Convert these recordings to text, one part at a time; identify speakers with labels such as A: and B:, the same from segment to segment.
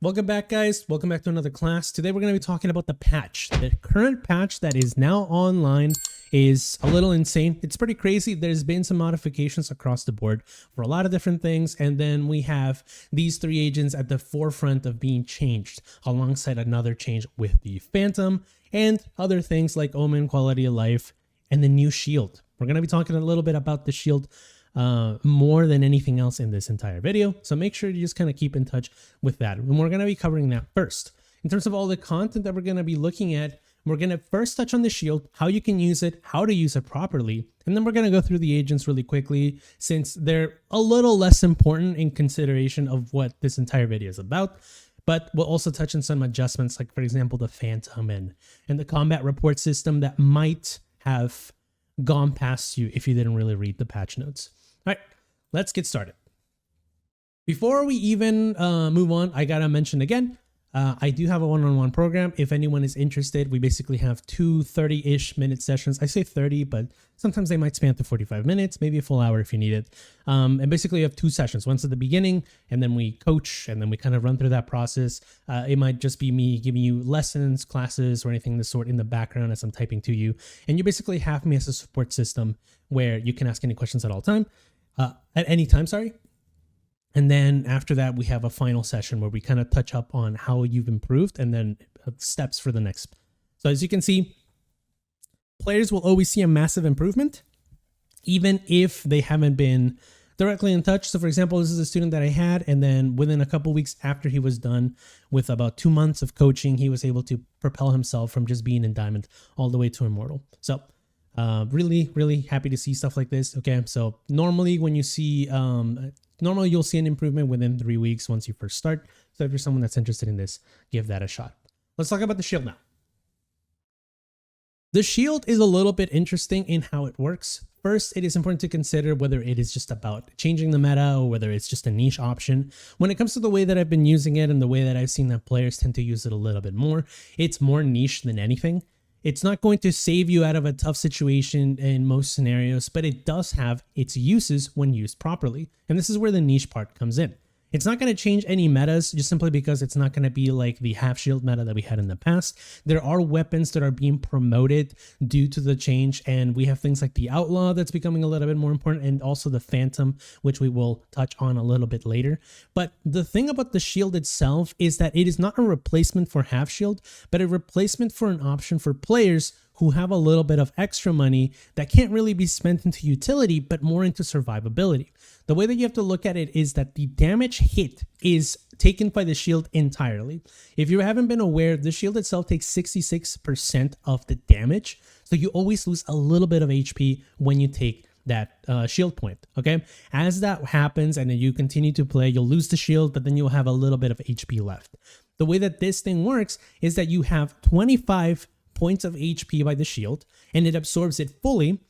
A: Welcome back, guys. Welcome back to another class. Today we're going to be talking about the patch. The current patch that is now online is a little insane. It's pretty crazy. There's been some modifications across the board for a lot of different things, and then we have these three agents at the forefront of being changed alongside another change with the Phantom and other things like Omen, quality of life, and the new shield. We're going to be talking a little bit about the shield more than anything else in this entire video, so make sure you just kind of keep in touch with that, and we're going to be covering that first. In terms of all the content that we're going to be looking at, we're going to first touch on the shield, how you can use it, how to use it properly, and then we're going to go through the agents really quickly since they're a little less important in consideration of what this entire video is about. But we'll also touch on some adjustments, like for example the Phantom and the combat report system that might have gone past you if you didn't really read the patch notes. All right, let's get started. Before we even move on, I gotta mention again, I do have a one-on-one program. If anyone is interested, we basically have two 30-ish minute sessions. I say 30, but sometimes they might span to 45 minutes, maybe a full hour if you need it. And basically you have two sessions, once at the beginning, and then we coach, and then we kind of run through that process. It might just be me giving you lessons, classes, or anything of the sort in the background as I'm typing to you. And you basically have me as a support system where you can ask any questions at any time, sorry. And then after that, we have a final session where we kind of touch up on how you've improved and then steps for the next. So as you can see, players will always see a massive improvement, even if they haven't been directly in touch. So for example, this is a student that I had, and then within a couple weeks after he was done with about 2 months of coaching, he was able to propel himself from just being in Diamond all the way to Immortal. So really happy to see stuff like this. Okay, so normally when you see normally you'll see an improvement within 3 weeks once you first start. So if you're someone that's interested in this, give that a shot. Let's talk about the shield now. The shield is a little bit interesting in how it works. First, it is important to consider whether it is just about changing the meta or whether it's just a niche option. When it comes to the way that I've been using it and the way that I've seen that players tend to use it a little bit more, it's more niche than anything. It's not going to save you out of a tough situation in most scenarios, but it does have its uses when used properly. And this is where the niche part comes in. It's not going to change any metas just simply because it's not going to be like the half shield meta that we had in the past. There are weapons that are being promoted due to the change, and we have things like the Outlaw that's becoming a little bit more important, and also the Phantom, which we will touch on a little bit later. But the thing about the shield itself is that it is not a replacement for half shield, but a replacement for an option for players who have a little bit of extra money that can't really be spent into utility, but more into survivability. The way that you have to look at it is that the damage hit is taken by the shield entirely. If you haven't been aware, the shield itself takes 66% of the damage. So you always lose a little bit of HP when you take that shield point, okay? As that happens and then you continue to play, you'll lose the shield, but then you'll have a little bit of HP left. The way that this thing works is that you have 25 points of HP by the shield, and it absorbs it fully,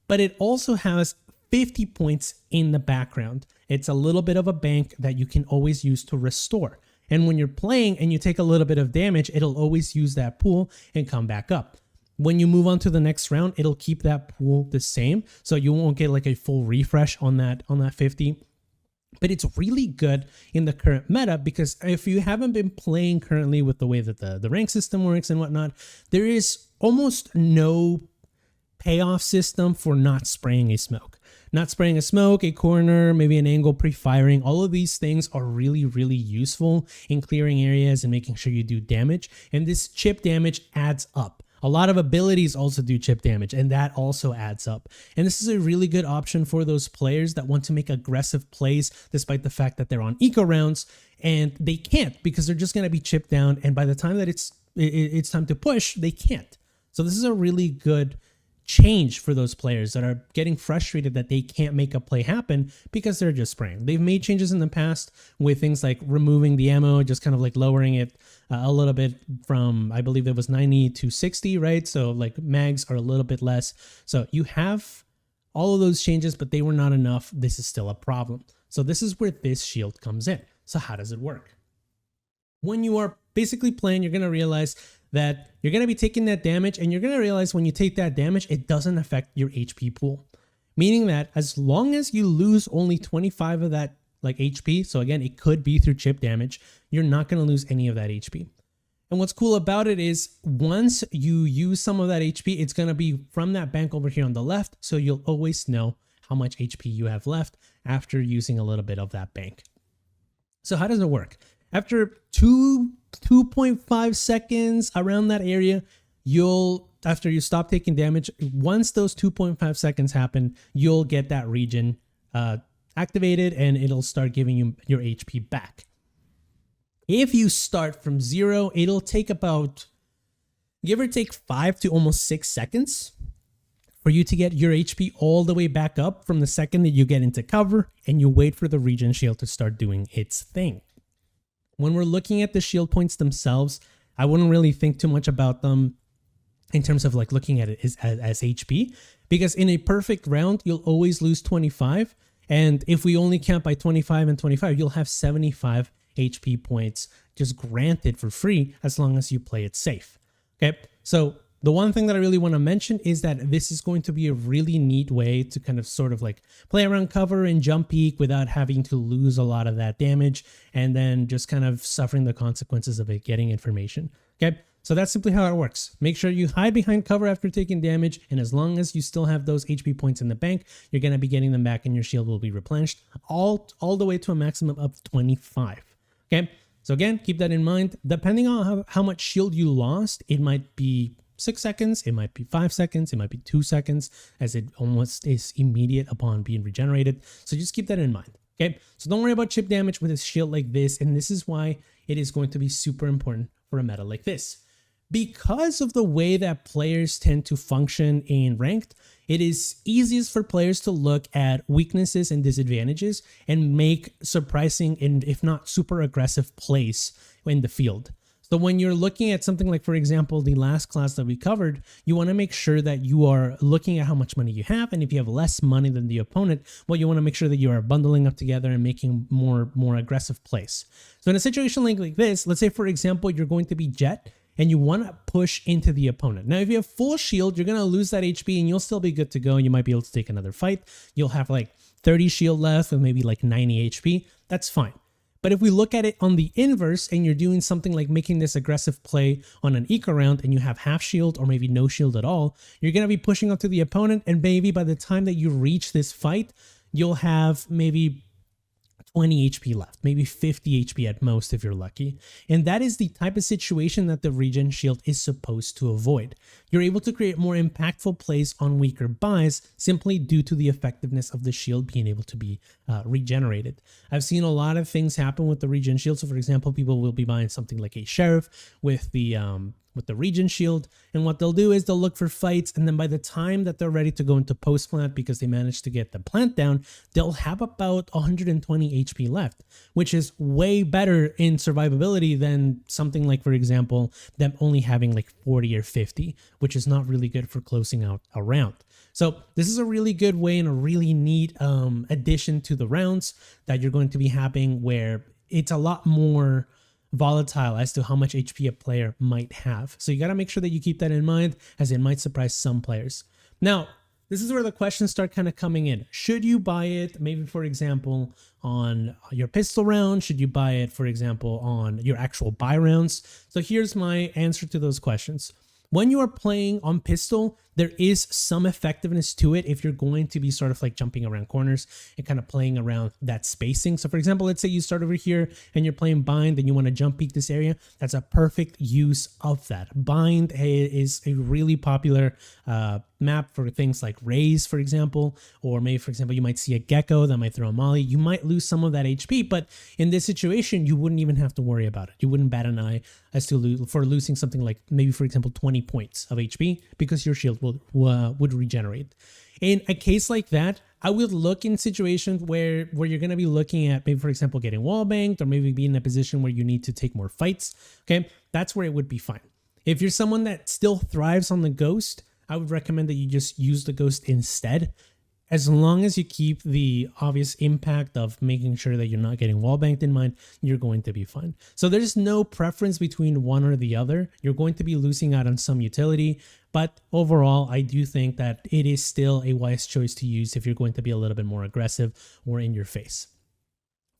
A: but it also has 50 points in the background. It's a little bit of a bank that you can always use to restore. And when you're playing and you take a little bit of damage, it'll always use that pool and come back up. When you move on to the next round, it'll keep that pool the same, so you won't get like a full refresh on that 50. But it's really good in the current meta because if you haven't been playing currently with the way that the rank system works and whatnot, there is almost no payoff system for not spraying a smoke. Not spraying a smoke, a corner, maybe an angle pre-firing, all of these things are really useful in clearing areas and making sure you do damage. And this chip damage adds up. A lot of abilities also do chip damage, and that also adds up. And this is a really good option for those players that want to make aggressive plays despite the fact that they're on eco rounds, and they can't because they're just going to be chipped down, and by the time that it's time to push, they can't. So this is a really good change for those players that are getting frustrated that they can't make a play happen because they're just spraying. They've made changes in the past with things like removing the ammo, just kind of like lowering it a little bit from, I believe it was 90 to 60, right? So like mags are a little bit less. So you have all of those changes, but they were not enough. This is still a problem. So this is where this shield comes in. So how does it work? When you are basically playing, you're going to realize that you're going to be taking that damage, and you're going to realize when you take that damage, it doesn't affect your HP pool. Meaning that as long as you lose only 25 of that like HP. So again, it could be through chip damage. You're not going to lose any of that HP. And what's cool about it is once you use some of that HP, it's going to be from that bank over here on the left. So you'll always know how much HP you have left after using a little bit of that bank. So how does it work? After 2.5 seconds around that area, after you stop taking damage, once those 2.5 seconds happen, you'll get that regen activated and it'll start giving you your HP back. If you start from 0, it'll take about, give or take 5 to almost 6 seconds for you to get your HP all the way back up from the second that you get into cover and you wait for the regen shield to start doing its thing. When we're looking at the shield points themselves, I wouldn't really think too much about them in terms of like looking at it as HP, because in a perfect round, you'll always lose 25. And if we only count by 25 and 25, you'll have 75 HP points just granted for free as long as you play it safe. Okay, so the one thing that I really want to mention is that this is going to be a really neat way to kind of sort of like play around cover and jump peek without having to lose a lot of that damage and then just kind of suffering the consequences of it getting information. Okay, so that's simply how it works. Make sure you hide behind cover after taking damage, and as long as you still have those HP points in the bank, you're going to be getting them back and your shield will be replenished all the way to a maximum of 25. Okay, so again, keep that in mind. Depending on how much shield you lost, it might be 6 seconds, it might be 5 seconds, it might be 2 seconds, as it almost is immediate upon being regenerated. So just keep that in mind. Okay, so don't worry about chip damage with a shield like this, and this is why it is going to be super important for a meta like this. Because of the way that players tend to function in ranked, it is easiest for players to look at weaknesses and disadvantages and make surprising and if not super aggressive plays in the field. So when you're looking at something like, for example, the last class that we covered, you want to make sure that you are looking at how much money you have. And if you have less money than the opponent, well, you want to make sure that you are bundling up together and making more aggressive plays. So in a situation like this, let's say, for example, you're going to be Jet and you want to push into the opponent. Now, if you have full shield, you're going to lose that HP and you'll still be good to go. You might be able to take another fight. You'll have like 30 shield left with maybe like 90 HP. That's fine. But if we look at it on the inverse and you're doing something like making this aggressive play on an eco round and you have half shield or maybe no shield at all, you're going to be pushing up to the opponent, and maybe by the time that you reach this fight, you'll have maybe 20 HP left, maybe 50 HP at most if you're lucky. And that is the type of situation that the regen shield is supposed to avoid. You're able to create more impactful plays on weaker buys simply due to the effectiveness of the shield being able to be regenerated. I've seen a lot of things happen with the regen shield. So for example, people will be buying something like a sheriff with the regen shield, and what they'll do is they'll look for fights, and then by the time that they're ready to go into post plant because they managed to get the plant down, they'll have about 120 HP left, which is way better in survivability than something like, for example, them only having like 40 or 50, which is not really good for closing out a round. So this is a really good way and a really neat addition to the rounds that you're going to be having, where it's a lot more volatile as to how much HP a player might have. So you got to make sure that you keep that in mind, as it might surprise some players. Now, this is where the questions start kind of coming in. Should you buy it, maybe, for example, on your pistol round? Should you buy it, for example, on your actual buy rounds? So here's my answer to those questions. When you are playing on pistol, there is some effectiveness to it if you're going to be sort of like jumping around corners and kind of playing around that spacing. So for example, let's say you start over here and you're playing bind and you want to jump peek this area. That's a perfect use of that. Bind is a really popular map for things like Raze, for example, or maybe, for example, you might see a gecko that might throw a molly. You might lose some of that HP, but in this situation, you wouldn't even have to worry about it. You wouldn't bat an eye as to losing something like maybe, for example, 20 points of HP because your shield would regenerate. In a case like that, I would look in situations where you're going to be looking at maybe, for example, getting wall banked, or maybe be in a position where you need to take more fights. Okay, that's where it would be fine. If you're someone that still thrives on the ghost, I would recommend that you just use the ghost instead, as long as you keep the obvious impact of making sure that you're not getting wall banked in mind. You're going to be fine. So there's no preference between one or the other. You're going to be losing out on some utility, but overall, I do think that it is still a wise choice to use if you're going to be a little bit more aggressive or in your face.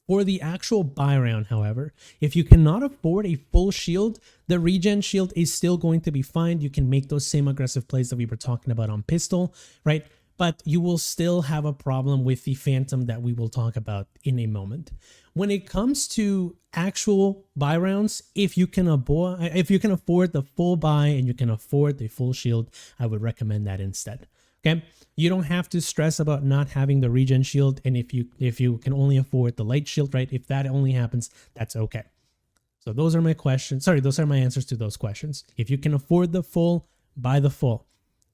A: For the actual buy round, however, if you cannot afford a full shield, the regen shield is still going to be fine. You can make those same aggressive plays that we were talking about on pistol, right? But you will still have a problem with the phantom that we will talk about in a moment. When it comes to actual buy rounds, if you can afford the full buy and you can afford the full shield, I would recommend that instead. Okay, you don't have to stress about not having the regen shield, and if you can only afford the light shield, right? If that only happens, that's okay. So those are my questions. Sorry, those are my answers to those questions. If you can afford the full, buy the full.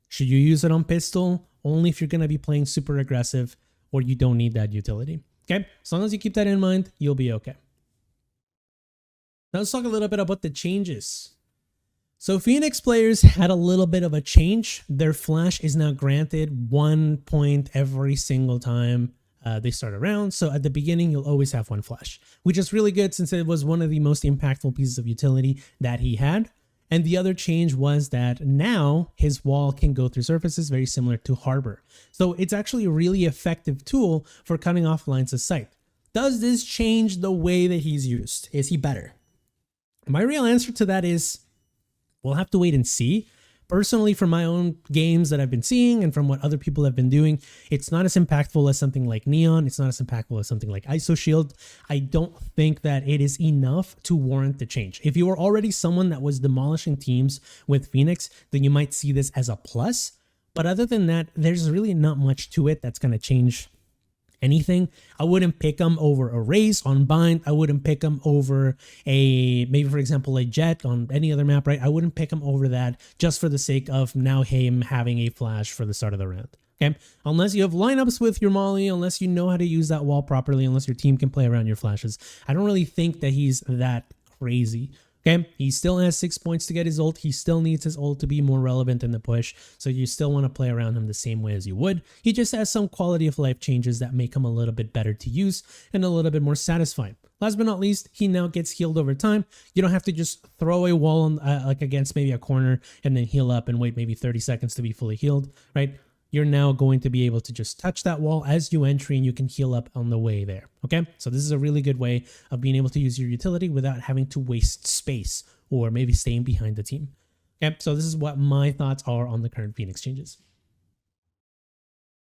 A: Should you use it on pistol? Only if you're going to be playing super aggressive or you don't need that utility. Okay, as long as you keep that in mind, you'll be okay. Now let's talk a little bit about the changes. So Phoenix players had a little bit of a change. Their flash is now granted 1 point every single time they start a round. So at the beginning, you'll always have 1 flash, which is really good since it was one of the most impactful pieces of utility that he had. And the other change was that now his wall can go through surfaces very similar to Harbor. So it's actually a really effective tool for cutting off lines of sight. Does this change the way that he's used? Is he better? My real answer to that is we'll have to wait and see. Personally, from my own games that I've been seeing and from what other people have been doing, it's not as impactful as something like Neon. It's not as impactful as something like ISO Shield. I don't think that it is enough to warrant the change. If you were already someone that was demolishing teams with Phoenix, then you might see this as a plus. But other than that, there's really not much to it that's going to change anything. I wouldn't pick him over a Raze on Bind. I wouldn't pick him over maybe for example a Jet on any other map, right? I wouldn't pick him over that just for the sake of now him having a flash for the start of the round. Okay, unless you have lineups with your Molly, unless you know how to use that wall properly, unless your team can play around your flashes, I don't really think that he's that crazy. Okay, he still has 6 points to get his ult. He still needs his ult to be more relevant in the push. So you still want to play around him the same way as you would. He just has some quality of life changes that make him a little bit better to use and a little bit more satisfying. Last but not least, he now gets healed over time. You don't have to just throw a wall on, like against maybe a corner and then heal up and wait maybe 30 seconds to be fully healed, right? You're now going to be able to just touch that wall as you enter and you can heal up on the way there. Okay, so this is a really good way of being able to use your utility without having to waste space or maybe staying behind the team. Okay, so this is what my thoughts are on the current Phoenix changes.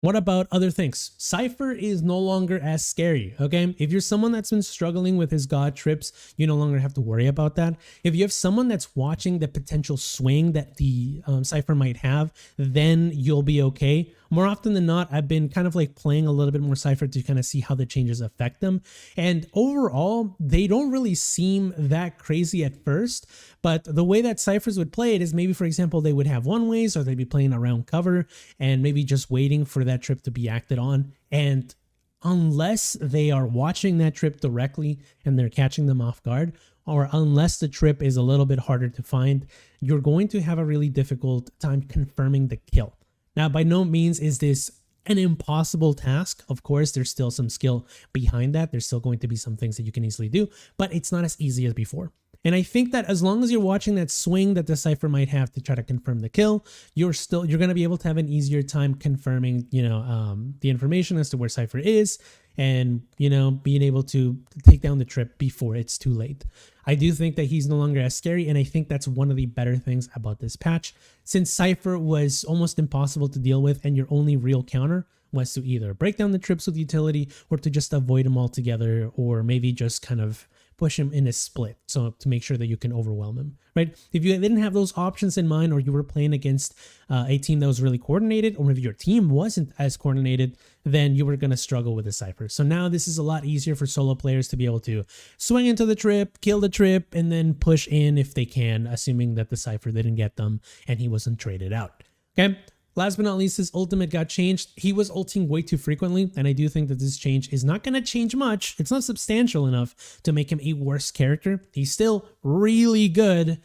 A: What about other things? Cypher is no longer as scary, okay? If you're someone that's been struggling with his God trips, you no longer have to worry about that. If you have someone that's watching the potential swing that the Cypher might have, then you'll be okay. More often than not, I've been kind of like playing a little bit more Cypher to kind of see how the changes affect them. And overall, they don't really seem that crazy at first, but the way that Cyphers would play it is maybe, for example, they would have one ways or they'd be playing around cover and maybe just waiting for that trip to be acted on. And unless they are watching that trip directly and they're catching them off guard, or unless the trip is a little bit harder to find, you're going to have a really difficult time confirming the kill. Now, by no means is this an impossible task. Of course, there's still some skill behind that. There's still going to be some things that you can easily do, but it's not as easy as before. And I think that as long as you're watching that swing that the Cypher might have to try to confirm the kill, you're going to be able to have an easier time confirming, the information as to where Cypher is and, being able to take down the trip before it's too late. I do think that he's no longer as scary, and I think that's one of the better things about this patch. Since Cypher was almost impossible to deal with and your only real counter was to either break down the trips with utility or to just avoid them altogether, or maybe just kind of push him in a split, so to make sure that you can overwhelm him, right? If you didn't have those options in mind, or you were playing against a team that was really coordinated, or if your team wasn't as coordinated, then you were going to struggle with the Cypher. So now this is a lot easier for solo players to be able to swing into the trip, kill the trip, and then push in if they can, assuming that the Cypher didn't get them and he wasn't traded out. Okay. Last but not least, his ultimate got changed. He was ulting way too frequently, and I do think that this change is not going to change much. It's not substantial enough to make him a worse character. He's still really good.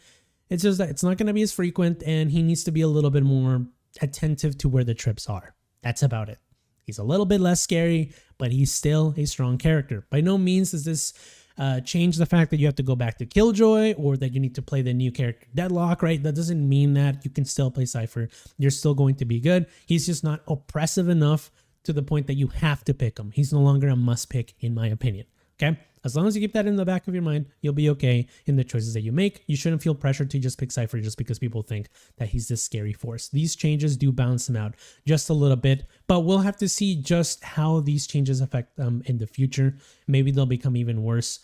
A: It's just that it's not going to be as frequent, and he needs to be a little bit more attentive to where the trips are. That's about it. He's a little bit less scary, but he's still a strong character. By no means does this change the fact that you have to go back to Killjoy or that you need to play the new character Deadlock, right? That doesn't mean that you can still play Cypher. You're still going to be good. He's just not oppressive enough to the point that you have to pick him. He's no longer a must pick, in my opinion. Okay, as long as you keep that in the back of your mind, you'll be okay in the choices that you make. You shouldn't feel pressured to just pick Cypher just because people think that he's this scary force. These changes do balance him out just a little bit, but we'll have to see just how these changes affect them in the future. Maybe they'll become even worse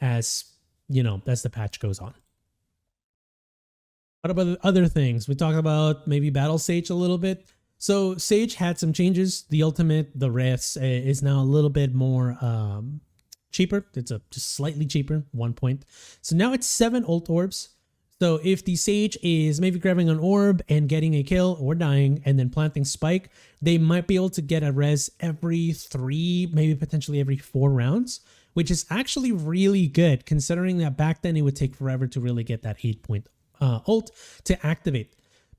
A: as the patch goes on. What about other things? We talked about maybe Battle Sage a little bit. So Sage had some changes. The ultimate, the res, is now a little bit more cheaper. It's just slightly cheaper, 1 point. So now it's 7 ult orbs. So if the Sage is maybe grabbing an orb and getting a kill or dying and then planting Spike, they might be able to get a res every 3, maybe potentially every 4 rounds, which is actually really good considering that back then it would take forever to really get that 8-point ult to activate.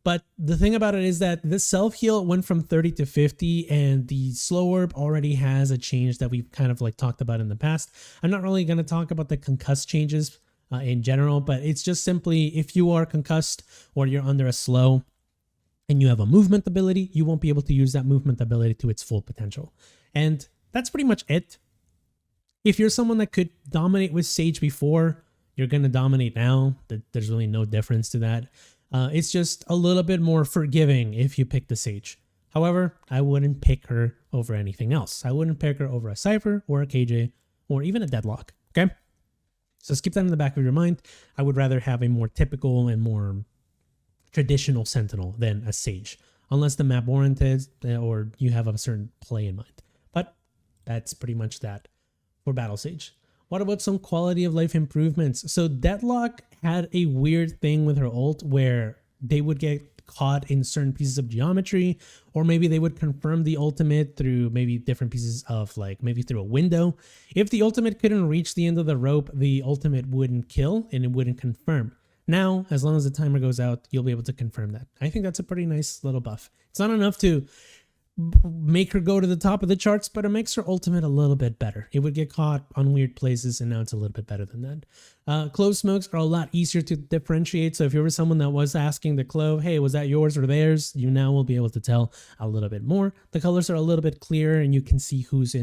A: But the thing about it is that the self-heal went from 30 to 50, and the slow orb already has a change that we've kind of like talked about in the past. I'm not really going to talk about the concussed changes in general, but it's just simply if you are concussed or you're under a slow and you have a movement ability, you won't be able to use that movement ability to its full potential. And that's pretty much it. If you're someone that could dominate with Sage before, you're going to dominate now. There's really no difference to that. It's just a little bit more forgiving if you pick the Sage. However, I wouldn't pick her over anything else. I wouldn't pick her over a Cypher or a KJ or even a Deadlock, okay? So just keep that in the back of your mind. I would rather have a more typical and more traditional Sentinel than a Sage, unless the map warranted or you have a certain play in mind. But that's pretty much that for Battle Sage. What about some quality of life improvements? So Deadlock had a weird thing with her ult where they would get caught in certain pieces of geometry, or maybe they would confirm the ultimate through maybe different pieces of maybe through a window. If the ultimate couldn't reach the end of the rope, the ultimate wouldn't kill and it wouldn't confirm. Now, as long as the timer goes out, you'll be able to confirm that. I think that's a pretty nice little buff. It's not enough to make her go to the top of the charts, but it makes her ultimate a little bit better. It would get caught on weird places, and now it's a little bit better than that. Clove smokes are a lot easier to differentiate, so if you were someone that was asking the clove, hey, was that yours or theirs, you now will be able to tell a little bit more. The colors are a little bit clearer, and you can see whose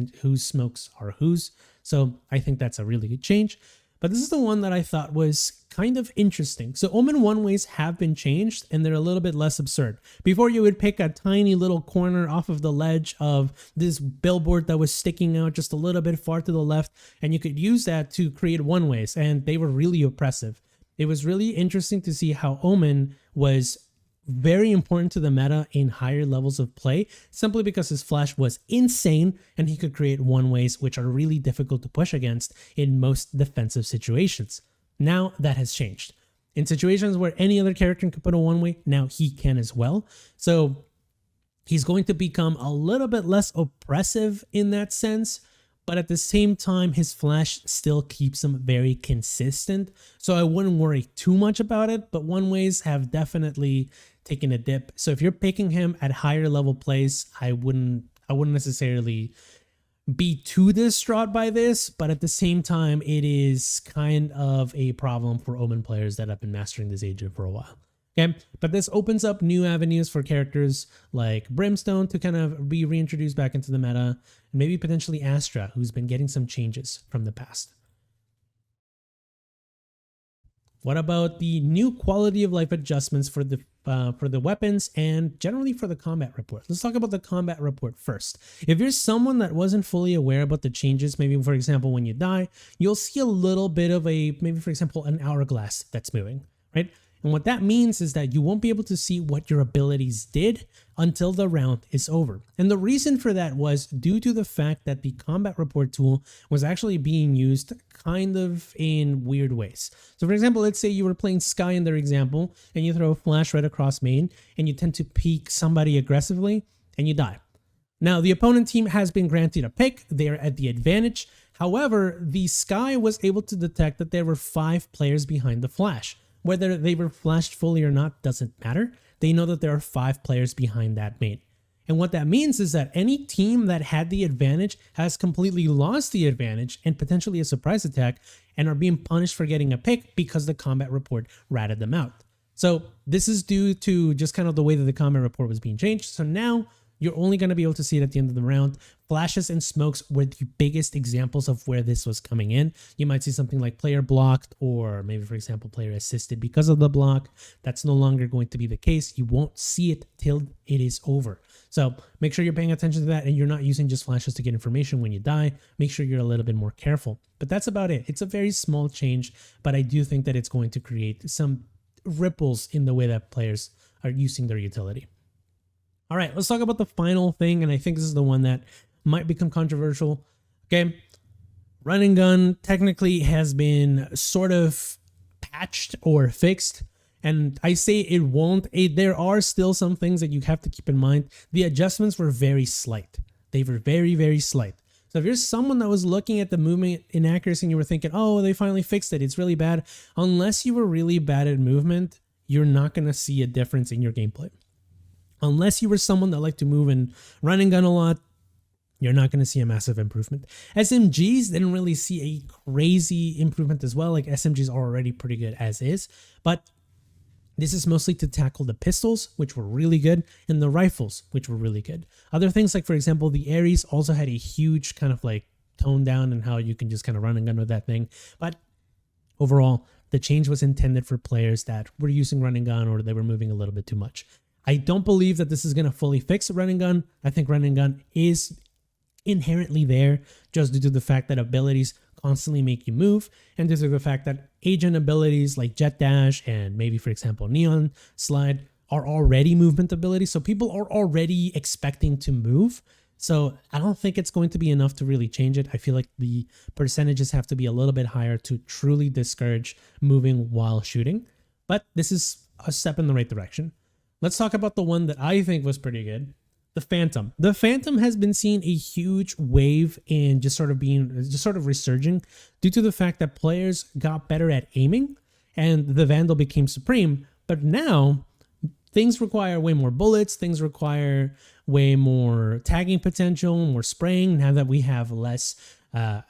A: smokes are whose, so I think that's a really good change. But this is the one that I thought was kind of interesting. So Omen one-ways have been changed, and they're a little bit less absurd. Before, you would pick a tiny little corner off of the ledge of this billboard that was sticking out just a little bit far to the left, and you could use that to create one-ways, and they were really oppressive. It was really interesting to see how Omen was very important to the meta in higher levels of play, simply because his flash was insane and he could create one-ways which are really difficult to push against in most defensive situations. Now that has changed. In situations where any other character can put a one-way, now he can as well. So he's going to become a little bit less oppressive in that sense, but at the same time, his flash still keeps him very consistent. So I wouldn't worry too much about it, but one-ways have definitely taken a dip. So if you're picking him at higher level plays, I wouldn't necessarily be too distraught by this, but at the same time, it is kind of a problem for Omen players that have been mastering this agent for a while. Okay, but this opens up new avenues for characters like Brimstone to kind of be reintroduced back into the meta, and maybe potentially Astra, who's been getting some changes from the past. What about the new quality of life adjustments for the weapons and generally for the combat report? Let's talk about the combat report first. If you're someone that wasn't fully aware about the changes, maybe for example, when you die, you'll see a little bit of maybe for example, an hourglass that's moving, right? And what that means is that you won't be able to see what your abilities did until the round is over. And the reason for that was due to the fact that the combat report tool was actually being used kind of in weird ways. So for example, let's say you were playing Sky in their example and you throw a flash right across main and you tend to peek somebody aggressively and you die. Now the opponent team has been granted a pick, they're at the advantage. However, the Sky was able to detect that there were 5 players behind the flash. Whether they were flashed fully or not doesn't matter. They know that there are 5 players behind that main. And what that means is that any team that had the advantage has completely lost the advantage and potentially a surprise attack and are being punished for getting a pick because the combat report ratted them out. So this is due to just kind of the way that the combat report was being changed. So now you're only going to be able to see it at the end of the round. Flashes and smokes were the biggest examples of where this was coming in. You might see something like player blocked, or maybe, for example, player assisted because of the block. That's no longer going to be the case. You won't see it till it is over. So make sure you're paying attention to that and you're not using just flashes to get information when you die. Make sure you're a little bit more careful. But that's about it. It's a very small change, but I do think that it's going to create some ripples in the way that players are using their utility. All right, let's talk about the final thing, and I think this is the one that might become controversial. Okay, run and gun technically has been sort of patched or fixed. And I say it won't. There are still some things that you have to keep in mind. The adjustments were very slight. They were very, very slight. So if you're someone that was looking at the movement inaccuracy and you were thinking, oh, they finally fixed it, it's really bad. Unless you were really bad at movement, you're not going to see a difference in your gameplay. Unless you were someone that liked to move and run and gun a lot, you're not going to see a massive improvement. SMGs didn't really see a crazy improvement as well. Like SMGs are already pretty good as is, but this is mostly to tackle the pistols, which were really good, and the rifles, which were really good. Other things like, for example, the Ares also had a huge kind of like tone down in how you can just kind of run and gun with that thing. But overall, the change was intended for players that were using run and gun or they were moving a little bit too much. I don't believe that this is going to fully fix run and gun. I think run and gun is inherently there just due to the fact that abilities constantly make you move, and due to the fact that agent abilities like Jet Dash and maybe, for example, Neon Slide are already movement abilities. So people are already expecting to move. So I don't think it's going to be enough to really change it. I feel like the percentages have to be a little bit higher to truly discourage moving while shooting. But this is a step in the right direction. Let's talk about the one that I think was pretty good. The Phantom. The Phantom has been seeing a huge wave in just sort of resurging due to the fact that players got better at aiming and the Vandal became supreme. But now things require way more bullets. Things require way more tagging potential, more spraying. Now that we have less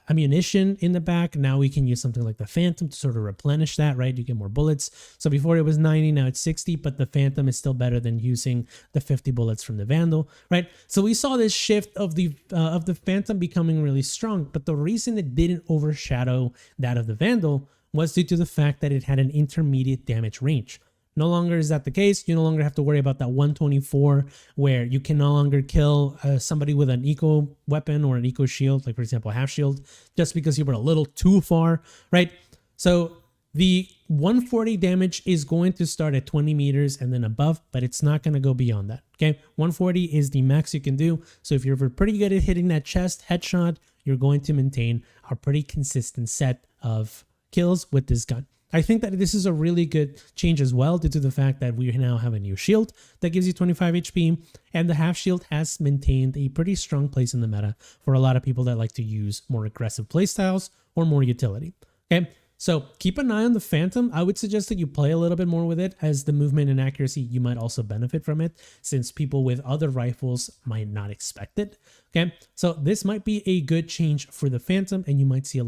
A: ammunition in the back, now we can use something like the Phantom to sort of replenish that, right? You get more bullets. So before it was 90, now it's 60, but the Phantom is still better than using the 50 bullets from the Vandal, right? So we saw this shift of the Phantom becoming really strong, but the reason it didn't overshadow that of the Vandal was due to the fact that it had an intermediate damage range. No longer is that the case. You no longer have to worry about that 124 where you can no longer kill somebody with an eco weapon or an eco shield, like for example, a half shield, just because you were a little too far, right? So the 140 damage is going to start at 20 meters and then above, but it's not going to go beyond that, okay? 140 is the max you can do. So if you're pretty good at hitting that chest headshot, you're going to maintain a pretty consistent set of kills with this gun. I think that this is a really good change as well due to the fact that we now have a new shield that gives you 25 HP, and the half shield has maintained a pretty strong place in the meta for a lot of people that like to use more aggressive playstyles or more utility. Okay, so keep an eye on the Phantom. I would suggest that you play a little bit more with it, as the movement and accuracy, you might also benefit from it since people with other rifles might not expect it. Okay, so this might be a good change for the Phantom, and you might see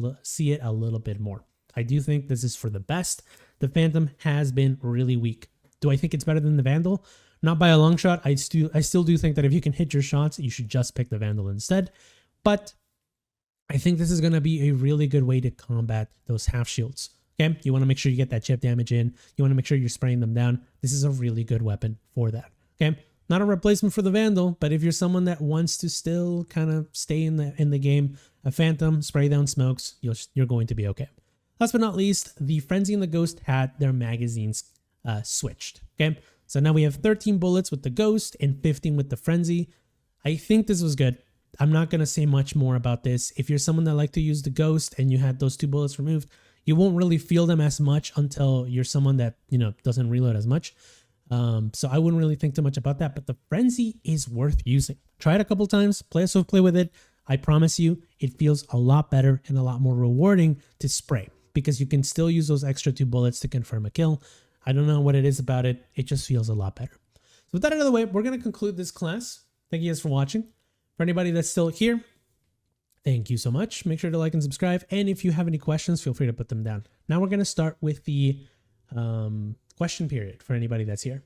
A: it a little bit more. I do think this is for the best. The Phantom has been really weak. Do I think it's better than the Vandal? Not by a long shot. I still do think that if you can hit your shots, you should just pick the Vandal instead. But I think this is going to be a really good way to combat those half shields. Okay, you want to make sure you get that chip damage in. You want to make sure you're spraying them down. This is a really good weapon for that. Okay, not a replacement for the Vandal, but if you're someone that wants to still kind of stay in the game, a Phantom, spray down smokes, you're going to be okay. Last but not least, the Frenzy and the Ghost had their magazines switched. Okay, so now we have 13 bullets with the Ghost and 15 with the Frenzy. I think this was good. I'm not going to say much more about this. If you're someone that like to use the Ghost and you had those 2 bullets removed, you won't really feel them as much until you're someone that, doesn't reload as much. So I wouldn't really think too much about that, but the Frenzy is worth using. Try it a couple times, play with it. I promise you, it feels a lot better and a lot more rewarding to spray, because you can still use those extra 2 bullets to confirm a kill. I don't know what it is about it. It just feels a lot better. So with that out of the way, we're going to conclude this class. Thank you guys for watching. For anybody that's still here, thank you so much. Make sure to like and subscribe. And if you have any questions, feel free to put them down. Now we're going to start with the question period for anybody that's here.